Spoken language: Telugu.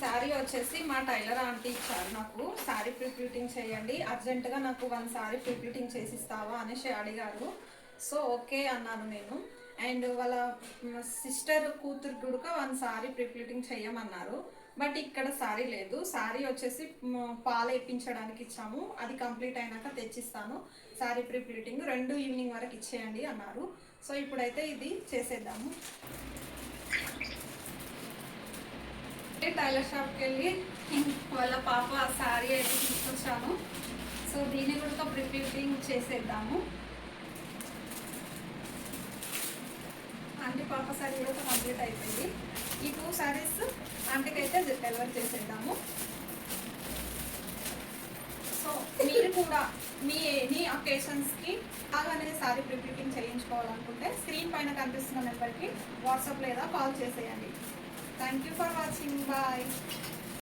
శారీ వచ్చేసి మా టైలర్ ఆంటీ ఇచ్చారు నాకు. శారీ ప్రిప్లీటింగ్ చేయండి అర్జెంటుగా, నాకు 1 శారీ ప్రిప్లీటింగ్ చేసిస్తావా అనేసి అడిగారు. సో ఓకే అన్నాను నేను. అండ్ వాళ్ళ సిస్టర్ కూతురు కూడా 1 శారీ ప్రిప్లీటింగ్ చేయమన్నారు. బట్ ఇక్కడ శారీ లేదు. శారీ వచ్చేసి పాలు వేయించడానికి ఇచ్చాము, అది కంప్లీట్ అయినాక తెచ్చిస్తాను. శారీ ప్రిప్లీటింగ్ 2 ఈవినింగ్ వరకు ఇచ్చేయండి అన్నారు. సో ఇప్పుడైతే ఇది చేసేద్దాము. టైలర్ షాప్కి వెళ్ళి వాళ్ళ పాప శారీ అయితే తీసుకొచ్చాను. సో దీన్ని కూడా ప్రిపేరింగ్ చేసేద్దాము. ఆంటీ పాప శారీ కూడా కంప్లీట్ అయిపోయింది. ఈ 2 శారీస్ ఆంటీకి అయితే డెలివరీ చేసేద్దాము. సో మీరు కూడా మీ ఎనీ అకేషన్స్కి అలానే శారీ ప్రిపేరింగ్ చేయించుకోవాలనుకుంటే స్క్రీన్ పైన కనిపిస్తున్న నెంబర్కి వాట్సాప్ లేదా కాల్ చేసేయండి. Thank you for watching. Bye.